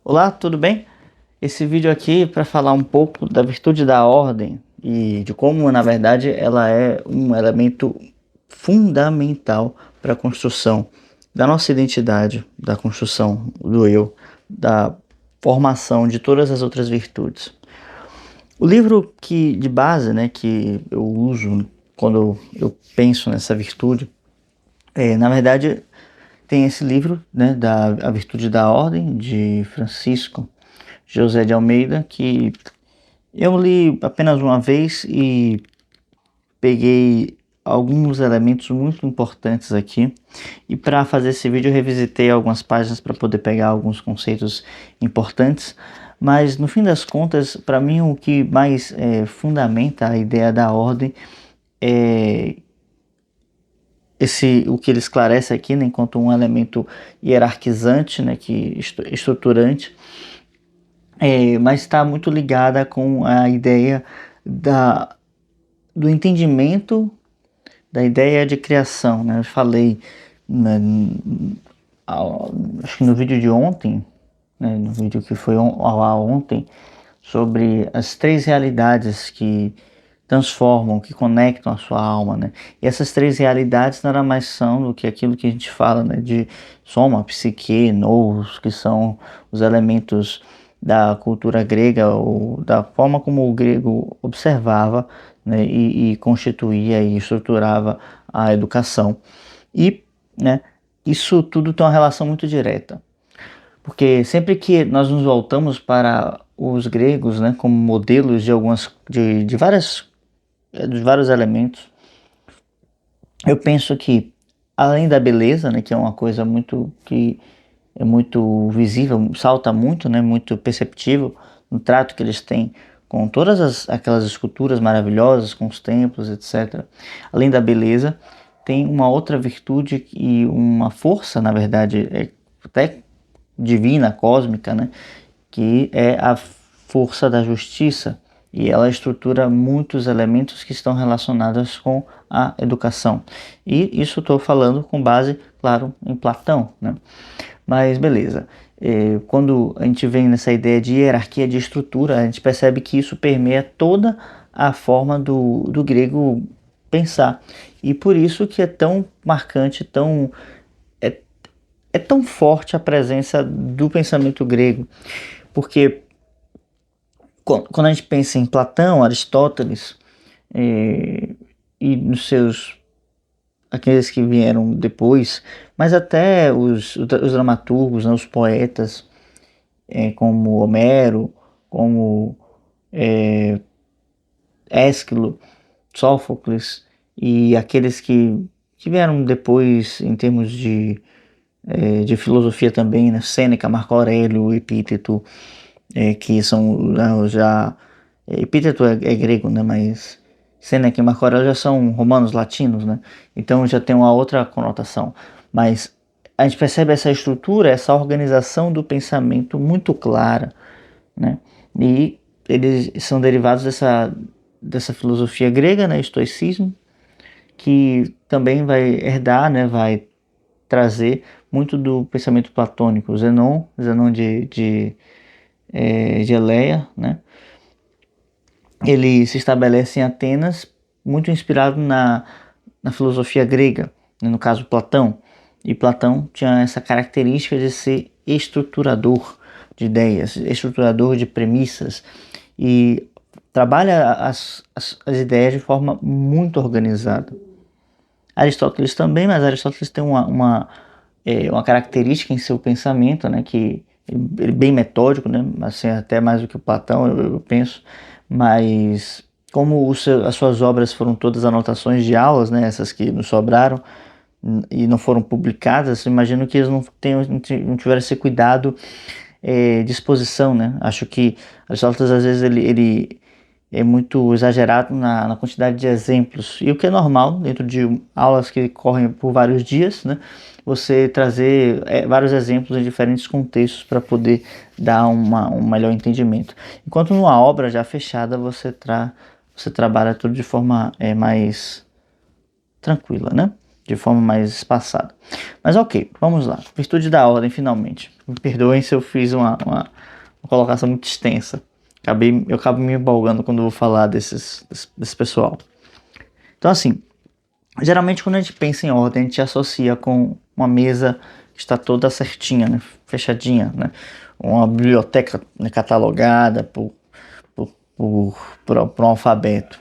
Olá, tudo bem? Esse vídeo aqui é para falar um pouco da virtude da ordem e de como, na verdade, ela é um elemento fundamental para a construção da nossa identidade, da construção do eu, da formação de todas as outras virtudes. O livro que de base, né, que eu uso quando eu penso nessa virtude, na verdade, tem esse livro, né, da A Virtude da Ordem, de Francisco José de Almeida, que eu li apenas uma vez e peguei alguns elementos muito importantes aqui. E para fazer esse vídeo eu revisitei algumas páginas para poder pegar alguns conceitos importantes. Mas no fim das contas, para mim o que mais fundamenta a ideia da ordem é o que ele esclarece aqui, né, enquanto um elemento hierarquizante, né, que estruturante, mas está muito ligada com a ideia do entendimento da ideia de criação, né? Eu falei, né, acho que no vídeo de ontem, né, no vídeo que foi ontem, sobre as três realidades que transformam, que conectam a sua alma, né? E essas três realidades nada mais são do que aquilo que a gente fala, né, de soma, psique, nous, que são os elementos da cultura grega ou da forma como o grego observava, né, e constituía e estruturava a educação. E, né, isso tudo tem uma relação muito direta, porque sempre que nós nos voltamos para os gregos, né, como modelos de vários elementos, eu penso que além da beleza, né, que é uma coisa muito que é muito visível, salta muito, né, muito perceptível no trato que eles têm com todas aquelas esculturas maravilhosas, com os templos, etc. Além da beleza, tem uma outra virtude e uma força, na verdade, até divina, cósmica, né, que é a força da justiça, e ela estrutura muitos elementos que estão relacionados com a educação. E isso estou falando com base, claro, em Platão, né? Mas beleza. Quando a gente vem nessa ideia de hierarquia de estrutura, a gente percebe que isso permeia toda a forma do grego pensar. E por isso que é tão marcante, é, é tão forte a presença do pensamento grego. Porque quando a gente pensa em Platão, Aristóteles, e nos seus aqueles que vieram depois, mas até os dramaturgos, né, os poetas, como Homero, como Ésquilo, Sófocles, e aqueles que vieram depois em termos de filosofia também, né, Sêneca, Marco Aurélio, Epíteto, que são já... Epíteto é grego, né, mas Sêneca e Marco Aurélio já são romanos, latinos, né, então já tem uma outra conotação. Mas a gente percebe essa estrutura, essa organização do pensamento muito clara, né, e eles são derivados dessa filosofia grega, né, estoicismo, que também vai herdar, né, vai trazer muito do pensamento platônico, Zenon de Eleia, né? Ele se estabelece em Atenas, muito inspirado na filosofia grega, né, no caso Platão. E Platão tinha essa característica de ser estruturador de ideias, estruturador de premissas, e trabalha as ideias de forma muito organizada. Aristóteles também, mas Aristóteles tem uma característica em seu pensamento, né, que ele é bem metódico, né, assim, até mais do que o Platão, eu penso, mas como as suas obras foram todas anotações de aulas, né, essas que nos sobraram e não foram publicadas, imagino que eles não tiveram esse cuidado de exposição, né. Acho que Aristóteles às vezes ele é muito exagerado na quantidade de exemplos, e o que é normal dentro de aulas que correm por vários dias, né? Você trazer vários exemplos em diferentes contextos para poder dar um melhor entendimento. Enquanto numa obra já fechada você trabalha tudo de forma mais tranquila, né? de forma mais espaçada. Mas ok, vamos lá. Virtude da ordem, finalmente. Me perdoem se eu fiz uma colocação muito extensa. Eu acabo me empolgando quando vou falar desse pessoal. Então, assim, geralmente quando a gente pensa em ordem, a gente associa com uma mesa que está toda certinha, né? Fechadinha, né? Uma biblioteca, né, catalogada por um alfabeto.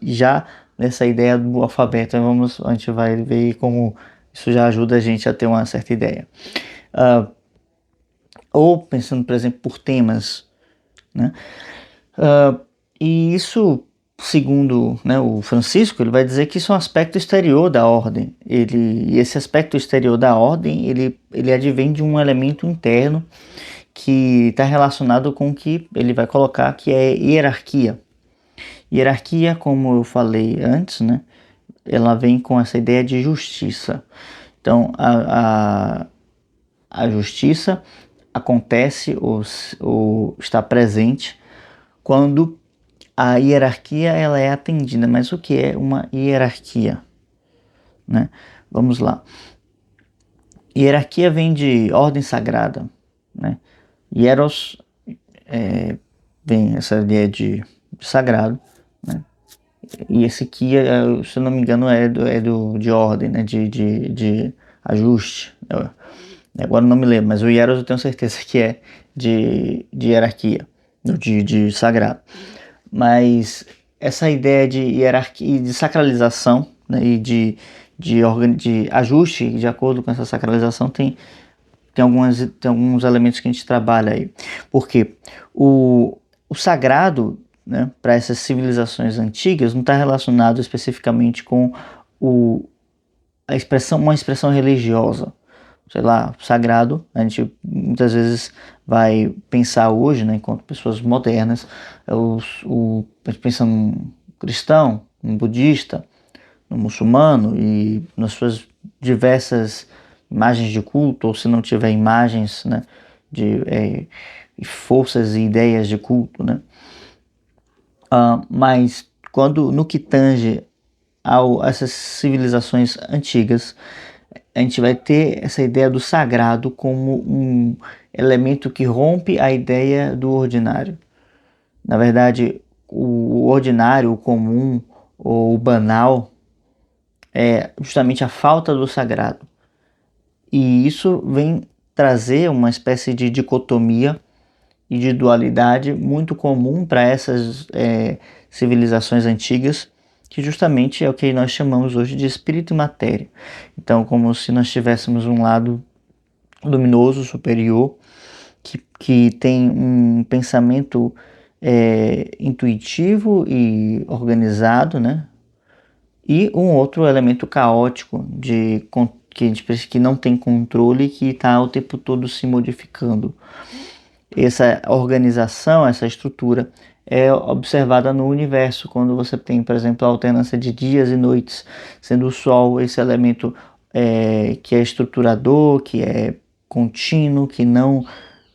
Já nessa ideia do alfabeto, a gente vai ver como isso já ajuda a gente a ter uma certa ideia. Ou pensando, por exemplo, por temas, né? E isso, segundo, né, o Francisco, ele vai dizer que isso é um aspecto exterior da ordem. E esse aspecto exterior da ordem, ele advém de um elemento interno que está relacionado com o que ele vai colocar, que é hierarquia. Hierarquia, como eu falei antes, né, ela vem com essa ideia de justiça. Então, a justiça acontece ou está presente quando a hierarquia ela é atendida. Mas o que é uma hierarquia, né? Vamos lá. Hierarquia vem de ordem sagrada, né? Hieros vem essa ideia de sagrado, né? E esse kia, se eu não me engano, de ordem, né? De ajuste. Agora eu não me lembro, mas o hieros eu tenho certeza que é de hierarquia, de sagrado. Mas essa ideia de hierarquia, de sacralização, né, e de ajuste de acordo com essa sacralização tem alguns elementos que a gente trabalha aí. Porque o sagrado, né, para essas civilizações antigas não está relacionado especificamente com uma expressão religiosa. Sei lá, sagrado, a gente muitas vezes vai pensar hoje, né, enquanto pessoas modernas, a gente pensa num cristão, num budista, num muçulmano e nas suas diversas imagens de culto, ou se não tiver imagens, né, de forças e ideias de culto, né? Mas no que tange a essas civilizações antigas, a gente vai ter essa ideia do sagrado como um elemento que rompe a ideia do ordinário. Na verdade, o ordinário, o comum ou o banal é justamente a falta do sagrado. E isso vem trazer uma espécie de dicotomia e de dualidade muito comum para essas civilizações antigas, que justamente é o que nós chamamos hoje de espírito e matéria. Então, como se nós tivéssemos um lado luminoso, superior, que tem um pensamento intuitivo e organizado, né? E um outro elemento caótico que não tem controle, que está o tempo todo se modificando. Essa organização, essa estrutura é observada no universo, quando você tem, por exemplo, a alternância de dias e noites, sendo o Sol esse elemento que é estruturador, que é contínuo, que não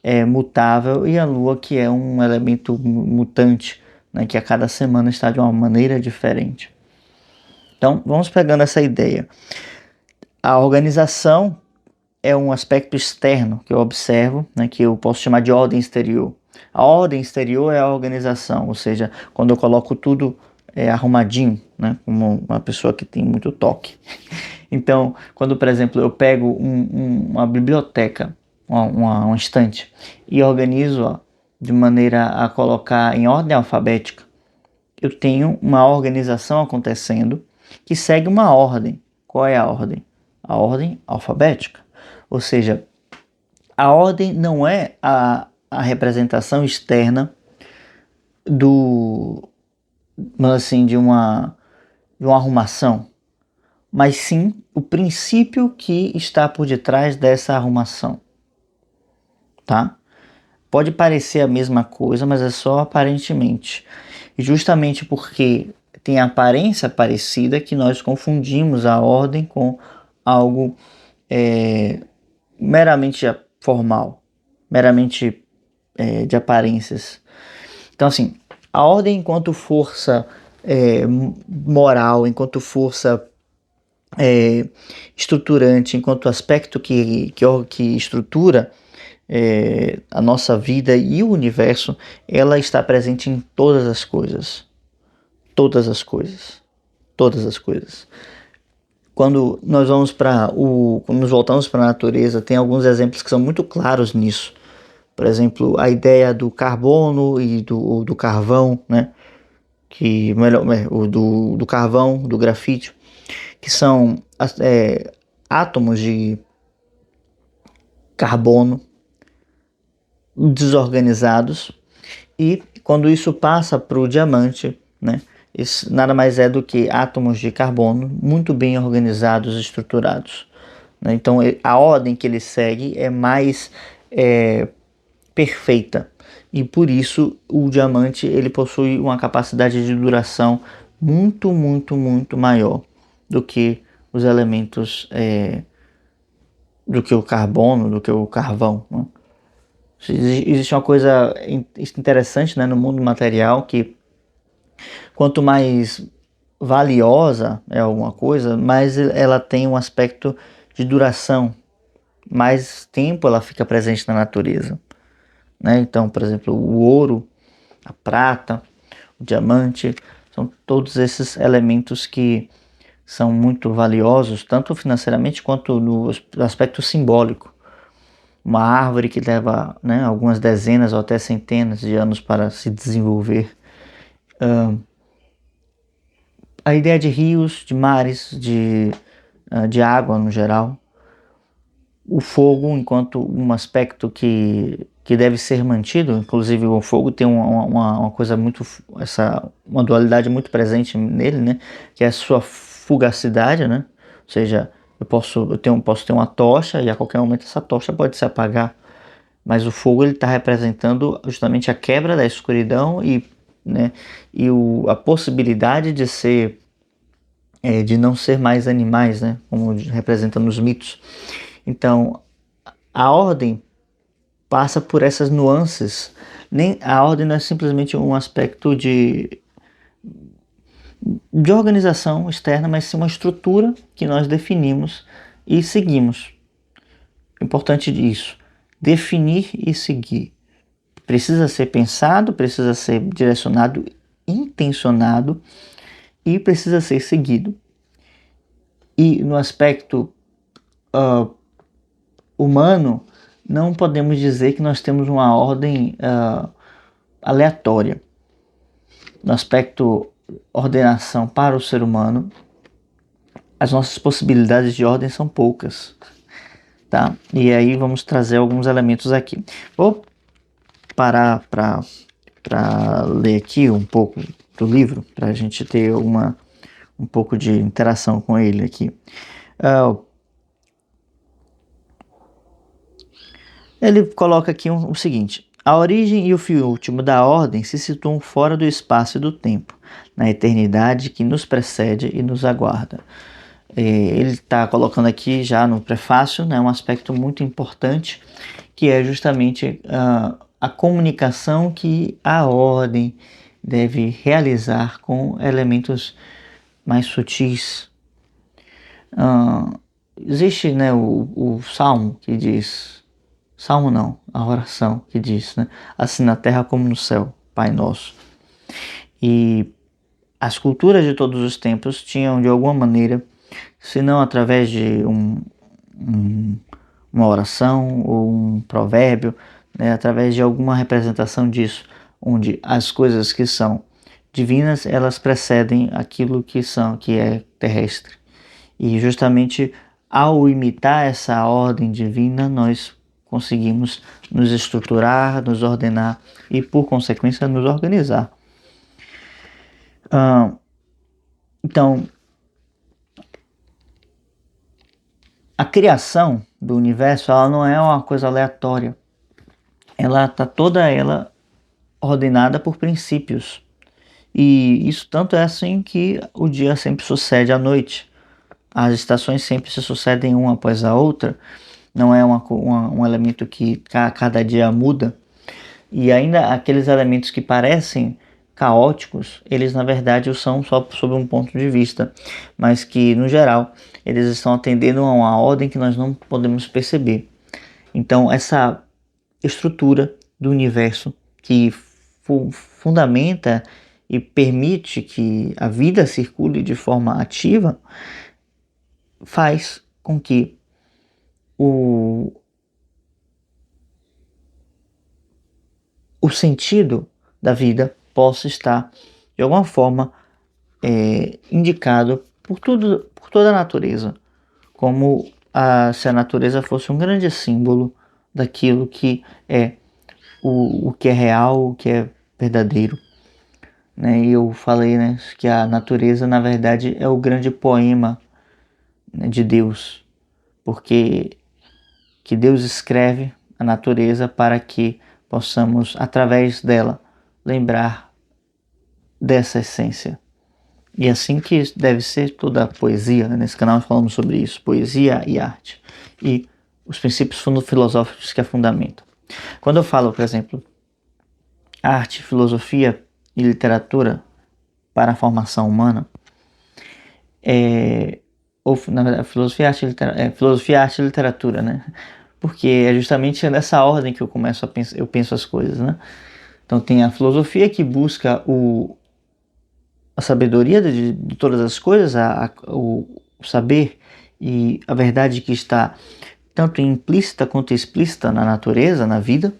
é mutável, e a Lua que é um elemento mutante, né, que a cada semana está de uma maneira diferente. Então, vamos pegando essa ideia. A organização é um aspecto externo que eu observo, né, que eu posso chamar de ordem exterior. A ordem exterior é a organização, ou seja, quando eu coloco tudo arrumadinho, né, como uma pessoa que tem muito toque. Então, quando, por exemplo, eu pego uma biblioteca, uma estante, e organizo de maneira a colocar em ordem alfabética, eu tenho uma organização acontecendo que segue uma ordem. Qual é a ordem? A ordem alfabética. Ou seja, a ordem não é a representação externa de uma arrumação, mas sim o princípio que está por detrás dessa arrumação, tá? Pode parecer a mesma coisa, mas é só aparentemente. E justamente porque tem a aparência parecida que nós confundimos a ordem com algo meramente formal, meramente de aparências. Então, assim, a ordem enquanto força moral, enquanto força estruturante, enquanto aspecto que estrutura a nossa vida e o universo, ela está presente em todas as coisas. Todas as coisas. Todas as coisas. Quando nós vamos quando nos voltamos para a natureza, tem alguns exemplos que são muito claros nisso. Por exemplo, a ideia do carbono e do carvão, né? Que melhor, o do carvão, do grafite, que são átomos de carbono desorganizados, e quando isso passa para o diamante, né, isso nada mais é do que átomos de carbono muito bem organizados e estruturados, né? Então a ordem que ele segue é mais perfeita, e por isso o diamante ele possui uma capacidade de duração muito, muito, muito maior do que os elementos, do que o carbono, do que o carvão, né? Existe uma coisa interessante, né, no mundo material, que quanto mais valiosa é alguma coisa, mais ela tem um aspecto de duração, mais tempo ela fica presente na natureza, né? Então, por exemplo, o ouro, a prata, o diamante, são todos esses elementos que são muito valiosos, tanto financeiramente quanto no aspecto simbólico. Uma árvore que leva, né, algumas dezenas ou até centenas de anos para se desenvolver. A ideia de rios, de mares, de água no geral. O fogo, enquanto um aspecto que deve ser mantido, inclusive o fogo tem uma coisa muito, uma dualidade muito presente nele, né? Que é a sua fugacidade, né? Ou seja, posso ter uma tocha e a qualquer momento essa tocha pode se apagar. Mas o fogo ele está representando justamente a quebra da escuridão e, né, a possibilidade de ser, de não ser mais animais, né, como representa nos mitos. Então, a ordem passa por essas nuances. Nem a ordem não é simplesmente um aspecto de organização externa, mas sim uma estrutura que nós definimos e seguimos. Importante disso, definir e seguir. Precisa ser pensado, precisa ser direcionado, intencionado e precisa ser seguido. E no aspecto humano, não podemos dizer que nós temos uma ordem aleatória. No aspecto ordenação para o ser humano, as nossas possibilidades de ordem são poucas, tá? E aí vamos trazer alguns elementos aqui. Vou parar para ler aqui um pouco do livro, para a gente ter um pouco de interação com ele aqui. Ele coloca aqui o seguinte: a origem e o fim último da ordem se situam fora do espaço e do tempo, na eternidade que nos precede e nos aguarda. Ele está colocando aqui já no prefácio, né, um aspecto muito importante, que é justamente a comunicação que a ordem deve realizar com elementos mais sutis. Existe, né, o Salmo que diz... Salmo não, a oração que diz, né, assim na terra como no céu, Pai Nosso. E as culturas de todos os tempos tinham, de alguma maneira, se não através de uma oração ou um provérbio, né, através de alguma representação disso, onde as coisas que são divinas, elas precedem aquilo que é terrestre. E justamente ao imitar essa ordem divina, nós conseguimos nos estruturar, nos ordenar e, por consequência, nos organizar. Então, a criação do universo, ela não é uma coisa aleatória. Ela está toda ela ordenada por princípios. E isso tanto é assim que o dia sempre sucede à noite. As estações sempre se sucedem uma após a outra. Não é um elemento que cada dia muda. E ainda aqueles elementos que parecem caóticos, eles na verdade o são só sob um ponto de vista, mas que no geral eles estão atendendo a uma ordem que nós não podemos perceber. Então essa estrutura do universo que fundamenta e permite que a vida circule de forma ativa faz com que o sentido da vida possa estar de alguma forma indicado por toda a natureza, como se a natureza fosse um grande símbolo daquilo que é o que é real, o que é verdadeiro. Né? E eu falei, né, que a natureza na verdade é o grande poema, né, de Deus, porque que Deus escreve a natureza para que possamos, através dela, lembrar dessa essência. E assim que deve ser toda a poesia, né? Nesse canal falamos sobre isso, poesia e arte, e os princípios filosóficos que a fundamentam. Quando eu falo, por exemplo, arte, filosofia e literatura para a formação humana, ou na verdade, filosofia, arte e literatura, né? Porque é justamente nessa ordem que eu penso as coisas, né? Então tem a filosofia que busca a sabedoria de todas as coisas, o saber e a verdade que está tanto implícita quanto explícita na natureza, na vida.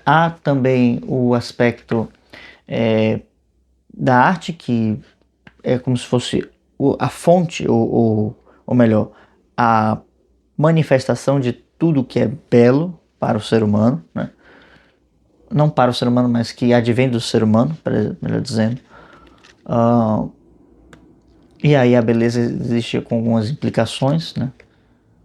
Há também o aspecto da arte, que é como se fosse a fonte, ou melhor, a manifestação de tudo que é belo para o ser humano, né? Não para o ser humano, mas que advém do ser humano, melhor dizendo. E aí a beleza existe com algumas implicações, né?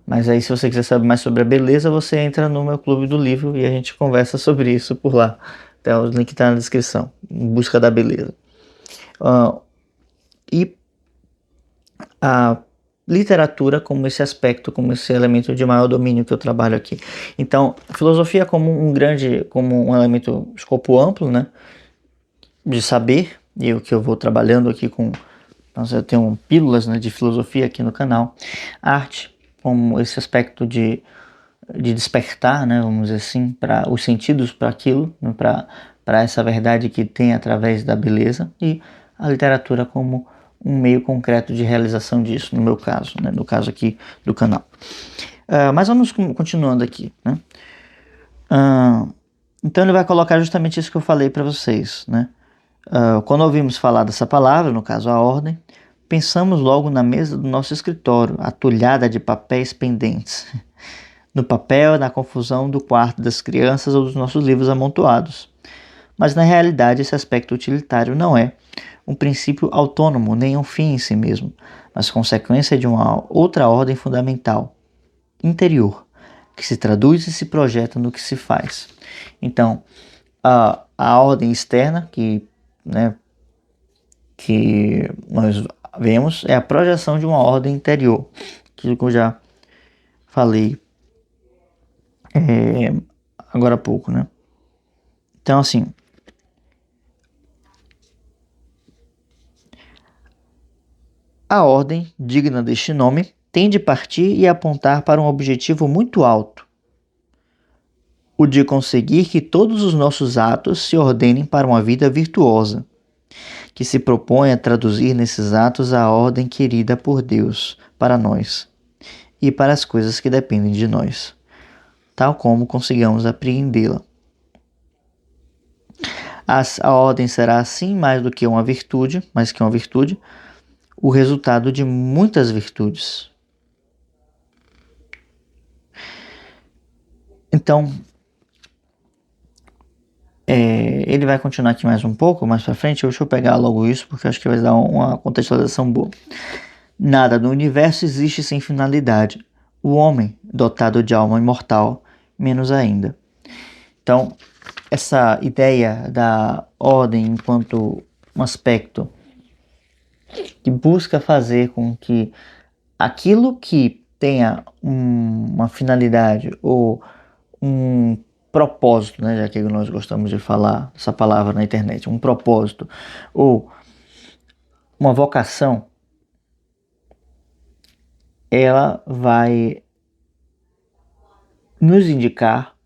Mas aí se você quiser saber mais sobre a beleza, você entra no meu clube do livro e a gente conversa sobre isso por lá. Até o link está na descrição, em busca da beleza. E a literatura como esse aspecto, como esse elemento de maior domínio que eu trabalho aqui. Então, a filosofia como como um elemento escopo amplo, né, de saber, e o que eu vou trabalhando aqui com, então eu tenho pílulas, né, de filosofia aqui no canal. Arte como esse aspecto de despertar, né, vamos dizer assim, para os sentidos para aquilo, né, para essa verdade que tem através da beleza, e a literatura como um meio concreto de realização disso, no meu caso, né, no caso aqui do canal. Mas vamos continuando aqui, né? Então ele vai colocar justamente isso que eu falei para vocês, né? Quando ouvimos falar dessa palavra, no caso a ordem, pensamos logo na mesa do nosso escritório, atulhada de papéis pendentes. No papel, na confusão do quarto das crianças ou dos nossos livros amontoados. Mas na realidade esse aspecto utilitário não é um princípio autônomo nem um fim em si mesmo, mas consequência de uma outra ordem fundamental, interior, que se traduz e se projeta no que se faz. Então, a ordem externa né, que nós vemos é a projeção de uma ordem interior, que eu já falei agora há pouco, né? Então, assim, a ordem, digna deste nome, tem de partir e apontar para um objetivo muito alto, o de conseguir que todos os nossos atos se ordenem para uma vida virtuosa, que se propõe a traduzir nesses atos a ordem querida por Deus para nós e para as coisas que dependem de nós, tal como consigamos apreendê-la. A ordem será assim mais que uma virtude, o resultado de muitas virtudes. Então, ele vai continuar aqui mais um pouco, mais pra frente. Deixa eu pegar logo isso, porque acho que vai dar uma contextualização boa. Nada no universo existe sem finalidade. O homem, dotado de alma imortal, menos ainda. Então, essa ideia da ordem enquanto um aspecto que busca fazer com que aquilo que tenha uma finalidade ou um propósito, né, já que nós gostamos de falar essa palavra na internet, um propósito ou uma vocação, ela vai nos indicar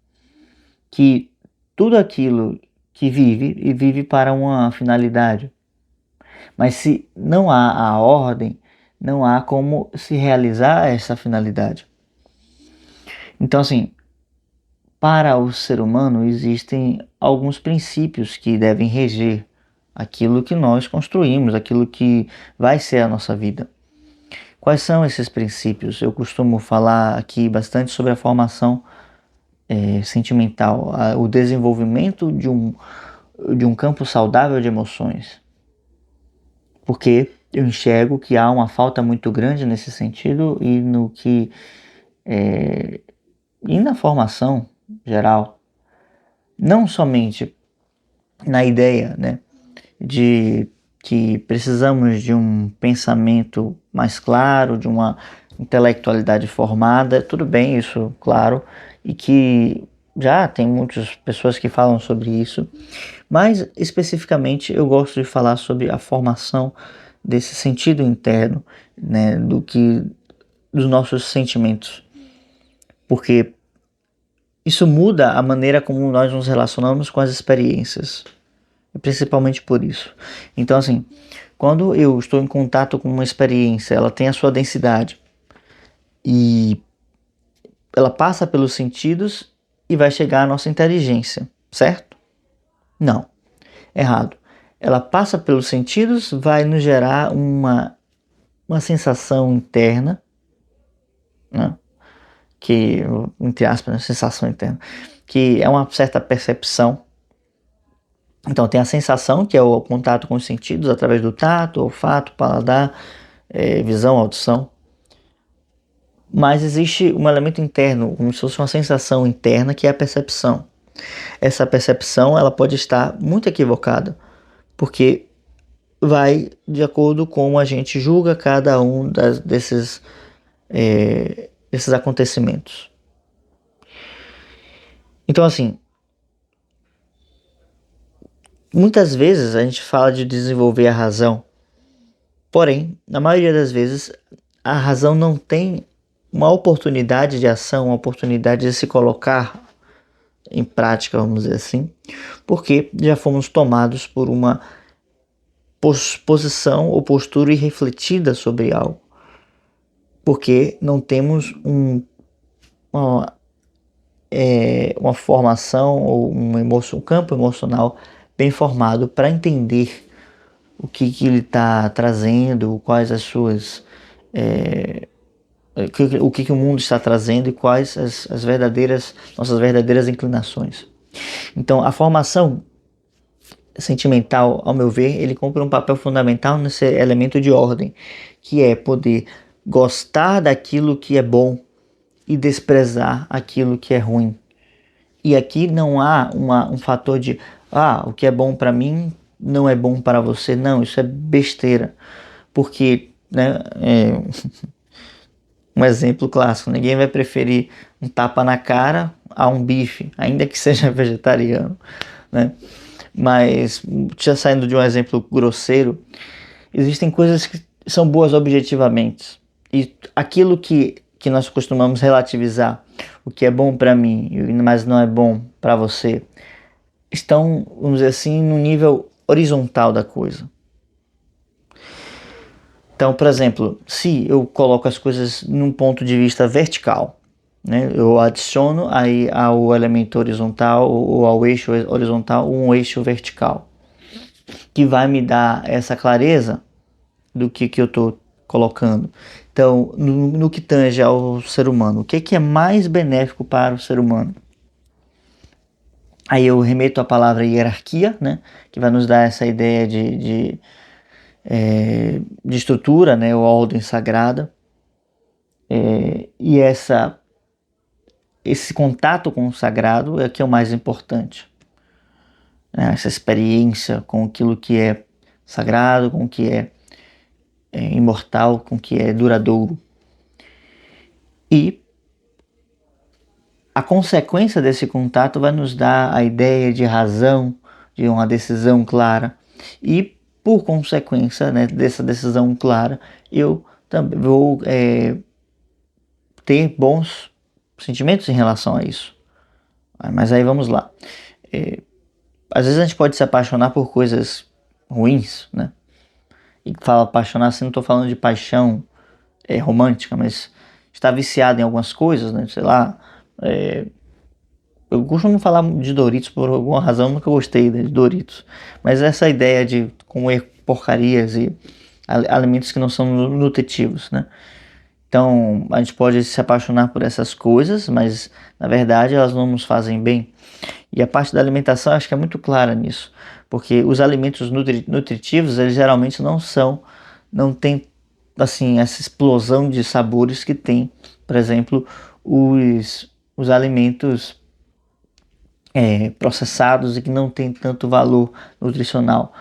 que tudo aquilo que vive e vive para uma finalidade. Mas se não há a ordem, não há como se realizar essa finalidade. Então, assim, para o ser humano existem alguns princípios que devem reger aquilo que nós construímos, aquilo que vai ser a nossa vida. Quais são esses princípios? Eu costumo falar aqui bastante sobre a formação sentimental, o desenvolvimento de um campo saudável de emoções. Porque eu enxergo que há uma falta muito grande nesse sentido e no que e na formação geral, não somente na ideia, né, de que precisamos de um pensamento mais claro, de uma intelectualidade formada, tudo bem isso, claro, e que já tem muitas pessoas que falam sobre isso, mas especificamente eu gosto de falar sobre a formação desse sentido interno, né, dos nossos sentimentos, porque isso muda a maneira como nós nos relacionamos com as experiências, principalmente por isso. Então, assim, quando eu estou em contato com uma experiência, ela tem a sua densidade e ela passa pelos sentidos e vai chegar à nossa inteligência, certo? Não, errado. Ela passa pelos sentidos, vai nos gerar uma sensação interna, né? Que, entre aspas, uma sensação interna, que é uma certa percepção. Então tem a sensação, que é o contato com os sentidos, através do tato, olfato, paladar, visão, audição. Mas existe um elemento interno, como se fosse uma sensação interna, que é a percepção. Essa percepção ela pode estar muito equivocada, porque vai de acordo com como a gente julga cada um desses acontecimentos. Então, assim, muitas vezes a gente fala de desenvolver a razão, porém, na maioria das vezes, a razão não tem uma oportunidade de ação, uma oportunidade de se colocar em prática, vamos dizer assim, porque já fomos tomados por uma posição ou postura irrefletida sobre algo, porque não temos uma, uma formação ou um campo emocional bem formado para entender o que ele está trazendo, quais as suas o que o mundo está trazendo e quais nossas verdadeiras inclinações. Então, a formação sentimental, ao meu ver, ele cumpre um papel fundamental nesse elemento de ordem, que é poder gostar daquilo que é bom e desprezar aquilo que é ruim. E aqui não há um fator de o que é bom para mim não é bom para você. Não, isso é besteira. Porque, né, um exemplo clássico, ninguém vai preferir um tapa na cara a um bife, ainda que seja vegetariano, né? Mas, já saindo de um exemplo grosseiro, existem coisas que são boas objetivamente. E aquilo que nós costumamos relativizar, o que é bom para mim, mas não é bom para você, estão, vamos dizer assim, no nível horizontal da coisa. Então, por exemplo, se eu coloco as coisas num ponto de vista vertical, né, eu adiciono aí ao elemento horizontal ou ao eixo horizontal um eixo vertical, que vai me dar essa clareza do que eu estou colocando. Então, no que tange ao ser humano, o que é mais benéfico para o ser humano? Aí eu remeto à palavra hierarquia, né, que vai nos dar essa ideia de estrutura, né, ou ordem sagrada, e esse contato com o sagrado é que é o mais importante, né, essa experiência com aquilo que é sagrado, com o que é imortal, com o que é duradouro. E a consequência desse contato vai nos dar a ideia de razão, de uma decisão clara. E, por consequência, né, dessa decisão clara, eu também vou ter bons sentimentos em relação a isso. Mas aí vamos lá. Às vezes a gente pode se apaixonar por coisas ruins, né? E fala apaixonar, assim, não estou falando de paixão romântica, mas está viciado em algumas coisas, né? Sei lá, eu costumo falar de Doritos por alguma razão, nunca gostei de Doritos. Mas essa ideia de comer porcarias e alimentos que não são nutritivos, né? Então, a gente pode se apaixonar por essas coisas, mas na verdade elas não nos fazem bem. E a parte da alimentação acho que é muito clara nisso, porque os alimentos nutritivos, eles geralmente não tem assim essa explosão de sabores que tem, por exemplo, os alimentos processados e que não tem tanto valor nutricional.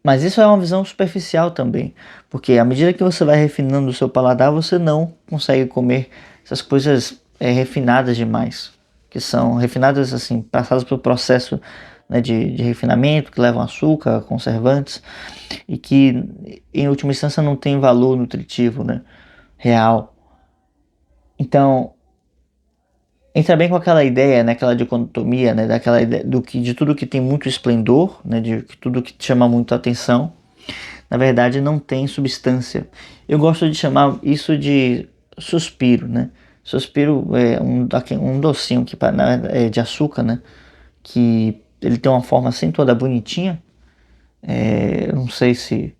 Mas isso é uma visão superficial também, porque à medida que você vai refinando o seu paladar, você não consegue comer essas coisas refinadas demais, que são refinadas assim, passadas pelo processo, né, de refinamento, que levam açúcar, conservantes, e que em última instância não tem valor nutritivo, né, real. Então, entra bem com aquela ideia, né, aquela dicotomia, né, daquela ideia de tudo que tem muito esplendor, né, de tudo que chama muito atenção, na verdade não tem substância. Eu gosto de chamar isso de suspiro, né? Suspiro é um docinho que é de açúcar, né? Que ele tem uma forma assim toda bonitinha. Eu não sei se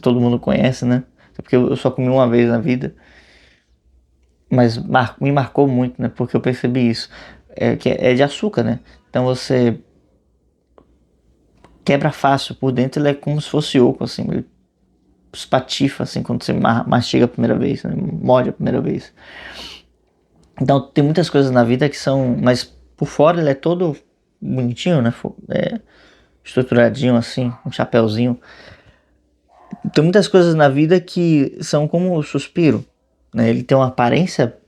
todo mundo conhece, né? Porque eu só comi uma vez na vida, mas me marcou muito, né? Porque eu percebi isso. Que é de açúcar, né? Então você quebra fácil por dentro, ele é como se fosse oco, assim, meio espatifa, assim, quando você mastiga a primeira vez, né? Morde a primeira vez. Então tem muitas coisas na vida que são, mas por fora ele é todo bonitinho, né? Estruturadinho assim, um chapéuzinho. Tem muitas coisas na vida que são como o suspiro, né? Ele tem uma aparência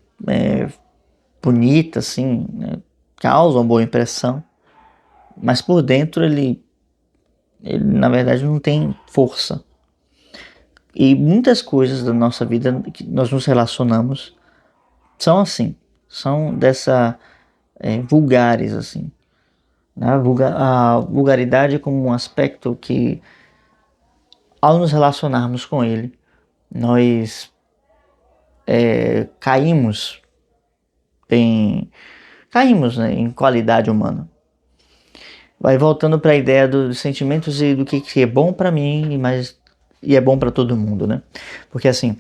bonita, assim, né? Causa uma boa impressão, mas por dentro ele na verdade não tem força. E muitas coisas da nossa vida que nós nos relacionamos são assim, são dessa vulgares assim, né? A vulgaridade como um aspecto que, ao nos relacionarmos com ele, nós caímos caímos, né, em qualidade humana. Vai voltando para a ideia dos sentimentos e do que é bom para mim, e é bom para todo mundo, né? Porque assim,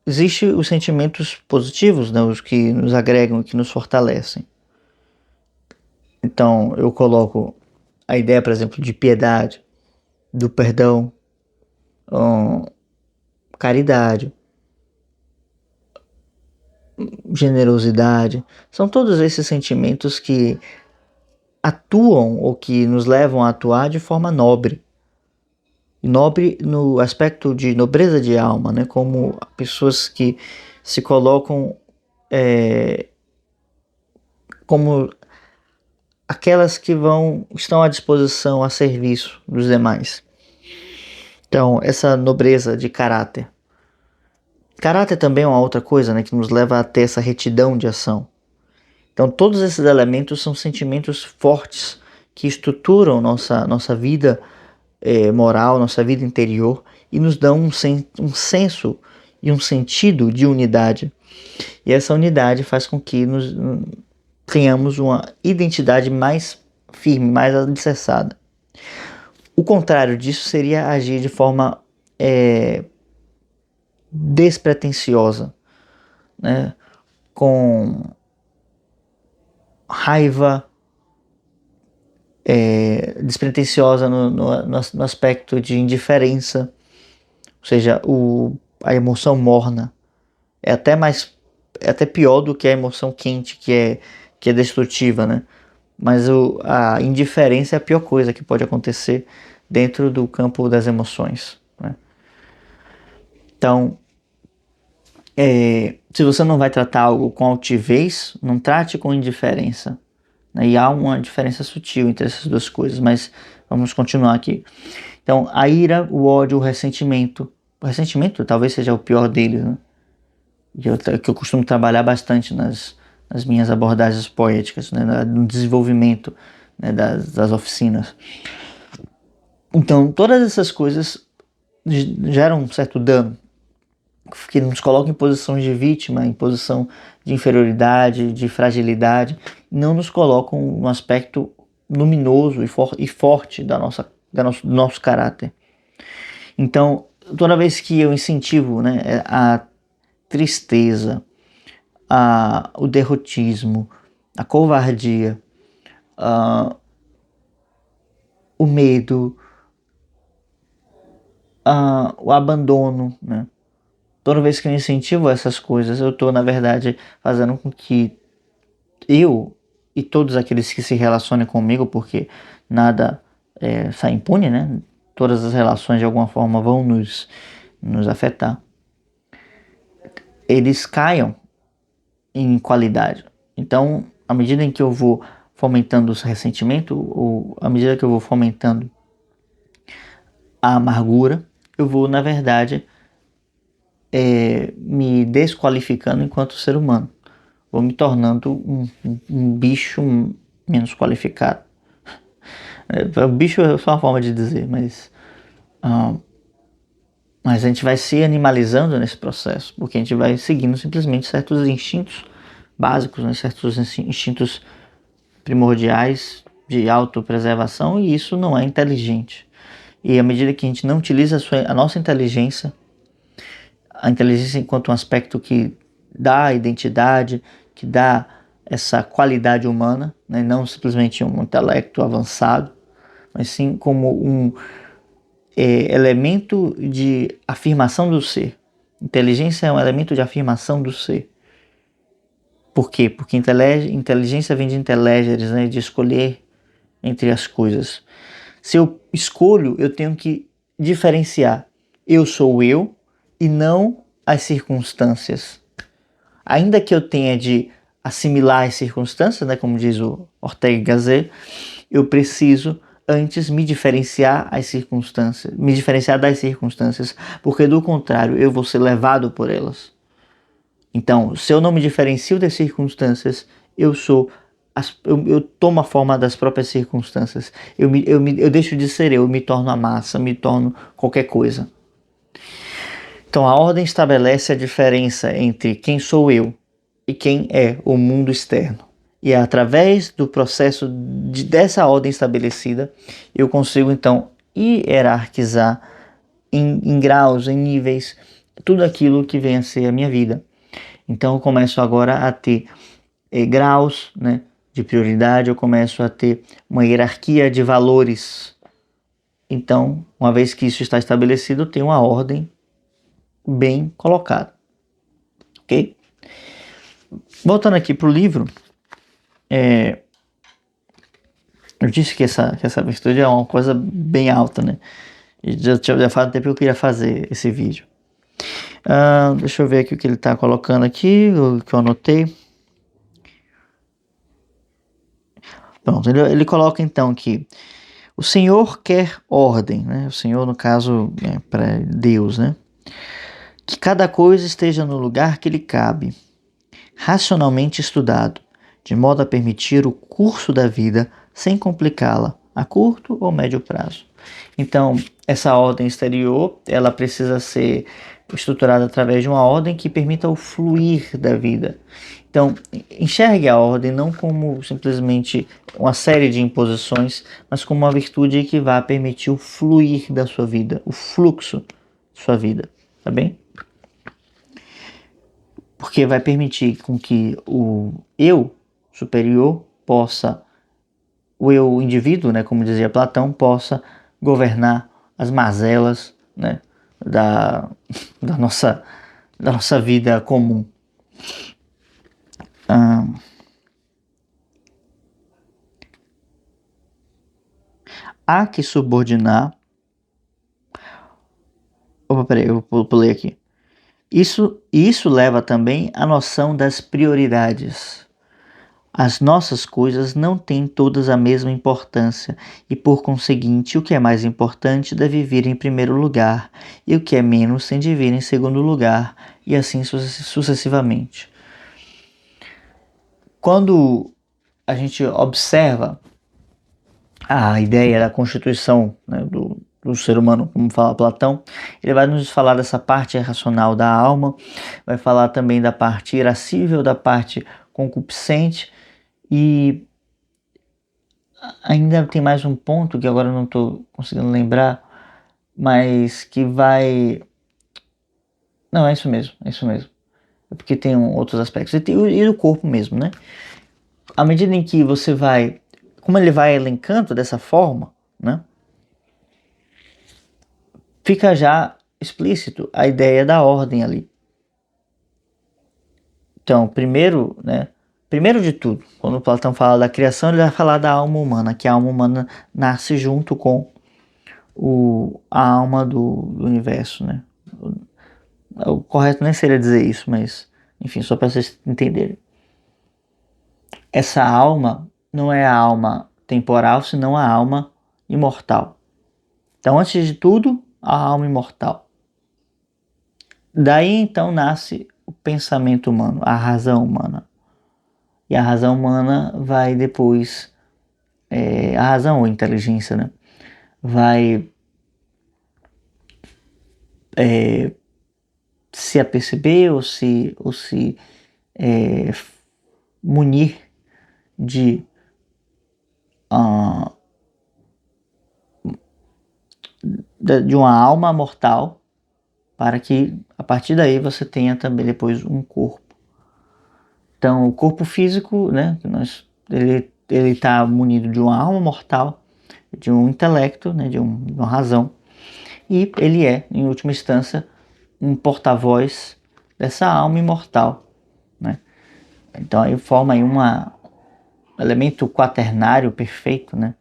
existem os sentimentos positivos, né, os que nos agregam, que nos fortalecem. Então, eu coloco a ideia, por exemplo, de piedade, do perdão, caridade, generosidade. São todos esses sentimentos que atuam ou que nos levam a atuar de forma nobre. Nobre no aspecto de nobreza de alma, né? Como pessoas que se colocam como aquelas que estão à disposição a serviço dos demais. Então, essa nobreza de caráter. Caráter também é uma outra coisa, né, que nos leva a ter essa retidão de ação. Então, todos esses elementos são sentimentos fortes que estruturam nossa vida moral, nossa vida interior, e nos dão um senso e um sentido de unidade. E essa unidade faz com que tenhamos uma identidade mais firme, mais alicerçada. O contrário disso seria agir de forma despretensiosa, né? Com raiva despretensiosa no aspecto de indiferença, ou seja, a emoção morna é até pior do que a emoção quente, que é destrutiva, né? Mas a indiferença é a pior coisa que pode acontecer dentro do campo das emoções, né? Então, Se você não vai tratar algo com altivez, não trate com indiferença, né? E há uma diferença sutil entre essas duas coisas, mas vamos continuar aqui. Então, a ira, o ódio, o ressentimento. O ressentimento talvez seja o pior deles, né? Que eu costumo trabalhar bastante nas minhas abordagens poéticas, né? No desenvolvimento, né? Das oficinas. Então, todas essas coisas geram um certo dano, que nos coloca em posição de vítima, em posição de inferioridade, de fragilidade, não nos colocam no aspecto luminoso e forte do nosso caráter. Então, toda vez que eu incentivo, né, a tristeza, o derrotismo, a covardia, o medo, o abandono, né? Toda vez que eu incentivo essas coisas, eu estou, na verdade, fazendo com que eu e todos aqueles que se relacionem comigo, porque nada sai impune, né? Todas as relações de alguma forma vão nos afetar. Eles caiam em qualidade. Então, à medida em que eu vou fomentando o ressentimento, ou à medida que eu vou fomentando a amargura, eu vou, na verdade, me desqualificando enquanto ser humano. Vou me tornando um bicho menos qualificado. O bicho é só uma forma de dizer, mas a gente vai se animalizando nesse processo, porque a gente vai seguindo simplesmente certos instintos básicos, né? Certos instintos primordiais de autopreservação, e isso não é inteligente. E à medida que a gente não utiliza a nossa inteligência, a inteligência enquanto um aspecto que dá a identidade, que dá essa qualidade humana, né? Não simplesmente um intelecto avançado, mas sim como um elemento de afirmação do ser. Inteligência é um elemento de afirmação do ser. Por quê? Porque inteligência vem de intelligeres, né? De escolher entre as coisas. Se eu escolho, eu tenho que diferenciar. Eu sou eu e não as circunstâncias. Ainda que eu tenha de assimilar as circunstâncias, né, como diz o Ortega y Gasset, eu preciso antes me diferenciar das circunstâncias, porque do contrário eu vou ser levado por elas. Então, se eu não me diferencio das circunstâncias, eu tomo a forma das próprias circunstâncias. Eu deixo de ser eu me torno a massa, me torno qualquer coisa. Então, a ordem estabelece a diferença entre quem sou eu e quem é o mundo externo. E é através do processo dessa ordem estabelecida, eu consigo então hierarquizar em graus, em níveis, tudo aquilo que vem a ser a minha vida. Então eu começo agora a ter graus, né, de prioridade, eu começo a ter uma hierarquia de valores. Então, uma vez que isso está estabelecido, eu tenho uma ordem bem colocada. Ok? Voltando aqui para o livro, eu disse que essa virtude é uma coisa bem alta, né? E já faz tempo que eu queria fazer esse vídeo. Deixa eu ver aqui o que ele está colocando aqui, o que eu anotei. Pronto, ele coloca então que o Senhor quer ordem, né? O Senhor, no caso, é para Deus, né? Que cada coisa esteja no lugar que lhe cabe, racionalmente estudado, de modo a permitir o curso da vida sem complicá-la a curto ou médio prazo. Então, essa ordem exterior, ela precisa ser estruturada através de uma ordem que permita o fluir da vida. Então, enxergue a ordem não como simplesmente uma série de imposições, mas como uma virtude que vai permitir o fluir da sua vida, o fluxo da sua vida, tá bem? Porque vai permitir com que o eu superior possa, o eu indivíduo, né, como dizia Platão, possa governar as mazelas, né, da, da nossa vida comum. Há que subordinar. Opa, peraí, eu pulei aqui. Isso leva também à noção das prioridades. As nossas coisas não têm todas a mesma importância e, por conseguinte, o que é mais importante deve vir em primeiro lugar e o que é menos tem de vir em segundo lugar, e assim sucessivamente. Quando a gente observa a ideia da constituição, né, do ser humano, como fala Platão, ele vai nos falar dessa parte racional da alma, vai falar também da parte irascível, da parte concupiscente, e ainda tem mais um ponto que agora eu não estou conseguindo lembrar, mas que vai... Não, é isso mesmo, é isso mesmo. É porque tem outros aspectos. E o corpo mesmo, né? À medida em que você vai... Como ele vai elencando dessa forma, né? Fica já explícito a ideia da ordem ali. Então, primeiro, né? Primeiro de tudo, quando Platão fala da criação, ele vai falar da alma humana, que a alma humana nasce junto com a alma do universo, né? O correto nem seria dizer isso, mas enfim, só para vocês entenderem. Essa alma não é a alma temporal, senão a alma imortal. Então, antes de tudo, a alma imortal. Daí então nasce o pensamento humano, a razão humana. E a razão humana vai depois, a razão ou inteligência, né? Vai se aperceber ou se munir de de uma alma mortal, para que a partir daí você tenha também depois um corpo. Então, o corpo físico, né, ele está munido de uma alma mortal, de um intelecto, né, de uma razão, e ele é, em última instância, um porta-voz dessa alma imortal, né? Então, aí forma aí um elemento quaternário perfeito, né?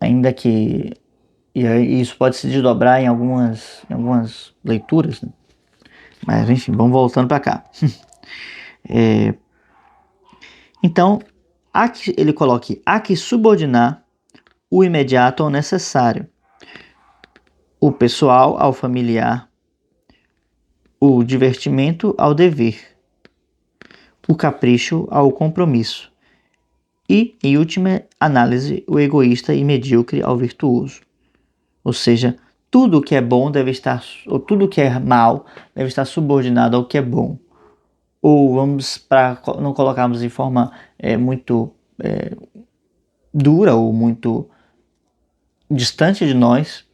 Ainda que isso pode se desdobrar em algumas leituras, né? Mas enfim, vamos voltando para cá. Então, ele coloca aqui, há que subordinar o imediato ao necessário, o pessoal ao familiar, o divertimento ao dever, o capricho ao compromisso e, em última análise, o egoísta e medíocre ao virtuoso. Ou seja, tudo que é bom deve estar, ou tudo que é mal deve estar subordinado ao que é bom. Ou vamos, para não colocarmos de forma muito dura ou muito distante de nós,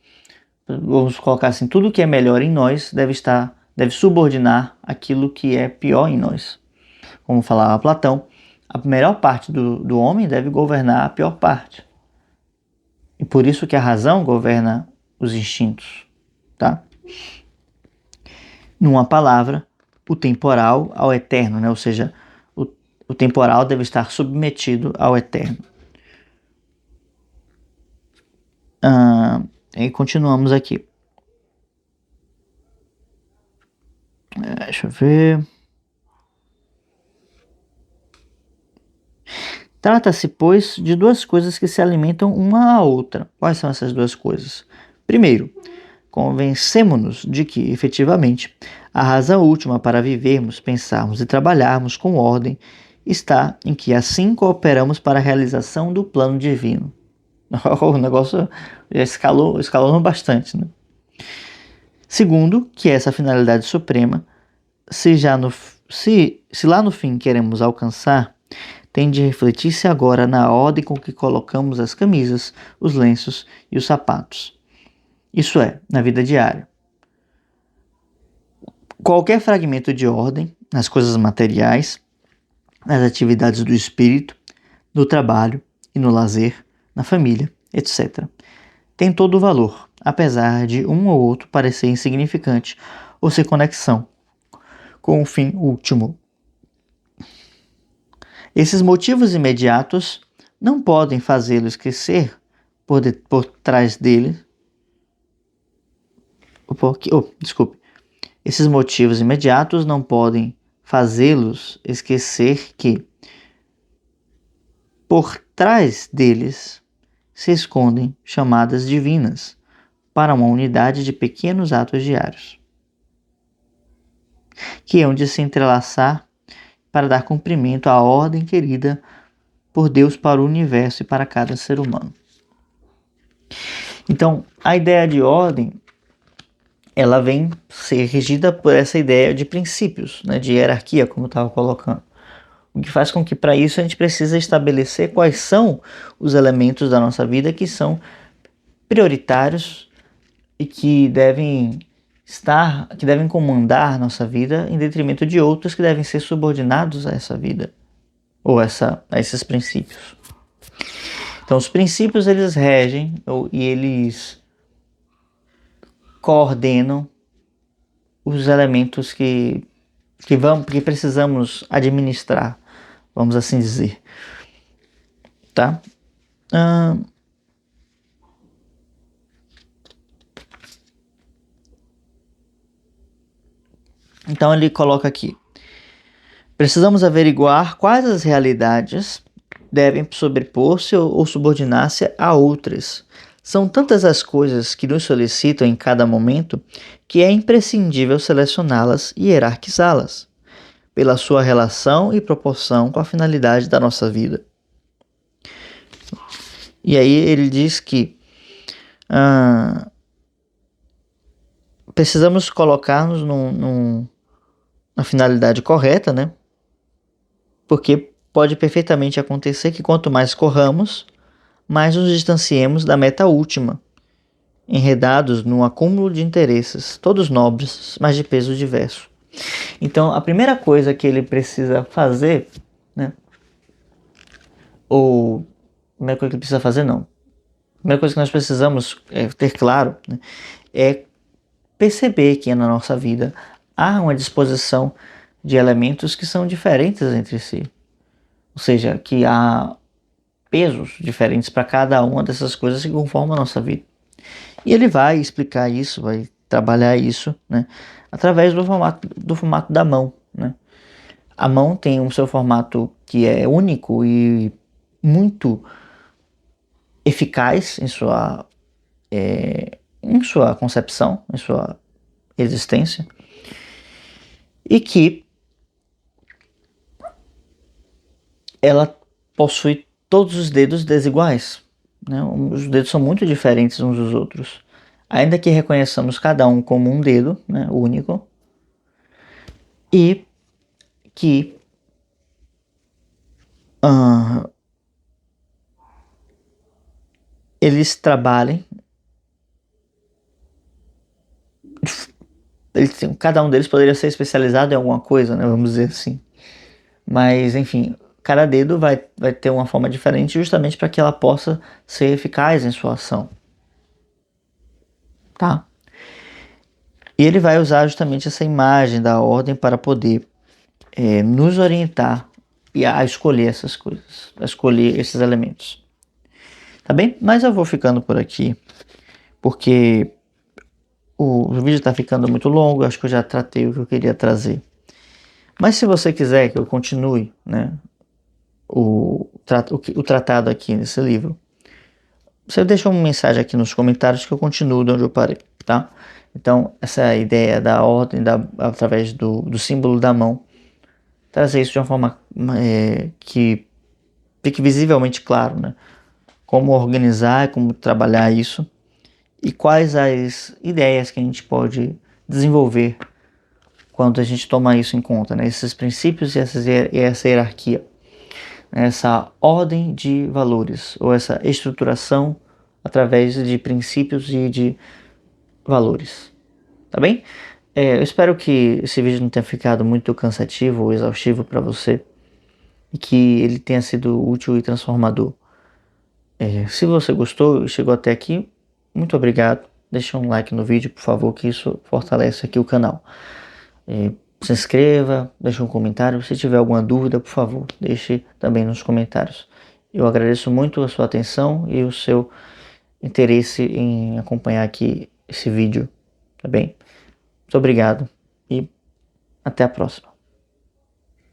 vamos colocar assim, tudo que é melhor em nós deve subordinar aquilo que é pior em nós. Como falava Platão, a melhor parte do homem deve governar a pior parte. E por isso que a razão governa os instintos, tá? Numa palavra, o temporal ao eterno, né? Ou seja, o temporal deve estar submetido ao eterno. E continuamos aqui. Deixa eu ver. Trata-se, pois, de duas coisas que se alimentam uma à outra. Quais são essas duas coisas? Primeiro, convencemo-nos de que, efetivamente, a razão última para vivermos, pensarmos e trabalharmos com ordem está em que assim cooperamos para a realização do plano divino. O negócio já escalou bastante, né? Segundo, que essa finalidade suprema, se lá no fim queremos alcançar, tem de refletir-se agora na ordem com que colocamos as camisas, os lenços e os sapatos. Isso é, na vida diária. Qualquer fragmento de ordem nas coisas materiais, nas atividades do espírito, no trabalho e no lazer, na família, etc., tem todo o valor, apesar de um ou outro parecer insignificante ou sem conexão com o fim último. Esses motivos imediatos não podem fazê-lo esquecer por trás dele. Esses motivos imediatos não podem fazê-los esquecer que, por trás deles, se escondem chamadas divinas para uma unidade de pequenos atos diários, que hão de se entrelaçar para dar cumprimento à ordem querida por Deus para o universo e para cada ser humano. Então, a ideia de ordem, ela vem ser regida por essa ideia de princípios, né, de hierarquia, como eu estava colocando. O que faz com que, para isso, a gente precisa estabelecer quais são os elementos da nossa vida que são prioritários e que devem comandar nossa vida em detrimento de outros que devem ser subordinados a essa vida, ou a esses princípios. Então, os princípios, eles regem e eles coordenam os elementos que precisamos administrar, vamos assim dizer, tá? Então ele coloca aqui: precisamos averiguar quais as realidades devem sobrepor-se ou subordinar-se a outras. São tantas as coisas que nos solicitam em cada momento que é imprescindível selecioná-las e hierarquizá-las, pela sua relação e proporção com a finalidade da nossa vida. E aí ele diz que precisamos colocar-nos na finalidade correta, né? Porque pode perfeitamente acontecer que quanto mais corramos, mais nos distanciemos da meta última, enredados num acúmulo de interesses, todos nobres, mas de peso diverso. Então, a primeira coisa que ele precisa fazer, né? Ou, a primeira coisa que ele precisa fazer, não. A primeira coisa que nós precisamos ter claro, né, é perceber que na nossa vida há uma disposição de elementos que são diferentes entre si. Ou seja, que há pesos diferentes para cada uma dessas coisas que conformam a nossa vida. E ele vai explicar isso, vai trabalhar isso, né, através do formato da mão, né? A mão tem o seu formato que é único e muito eficaz em sua concepção, em sua existência, e que ela possui todos os dedos desiguais, né? Os dedos são muito diferentes uns dos outros, ainda que reconheçamos cada um como um dedo, né, único, e que eles trabalhem, cada um deles poderia ser especializado em alguma coisa, né, vamos dizer assim, mas enfim, cada dedo vai ter uma forma diferente justamente para que ela possa ser eficaz em sua ação, tá? E ele vai usar justamente essa imagem da ordem para poder nos orientar e a escolher essas coisas, a escolher esses elementos. Tá bem? Mas eu vou ficando por aqui, porque o vídeo está ficando muito longo, acho que eu já tratei o que eu queria trazer. Mas se você quiser que eu continue, né, o tratado aqui nesse livro, você deixa uma mensagem aqui nos comentários que eu continuo de onde eu parei, tá? Então, essa ideia da ordem através do símbolo da mão, trazer isso de uma forma que fique visivelmente claro, né? Como organizar, como trabalhar isso e quais as ideias que a gente pode desenvolver quando a gente toma isso em conta, né? Esses princípios e essa hierarquia, né? Essa ordem de valores ou essa estruturação através de princípios e de valores, tá bem? Eu espero que esse vídeo não tenha ficado muito cansativo ou exaustivo para você e que ele tenha sido útil e transformador. Se você gostou e chegou até aqui, muito obrigado. Deixa um like no vídeo, por favor, que isso fortalece aqui o canal. Se inscreva, deixe um comentário. Se tiver alguma dúvida, por favor, deixe também nos comentários. Eu agradeço muito a sua atenção e o seu interesse em acompanhar aqui esse vídeo, tá bem? Muito obrigado Até a próxima.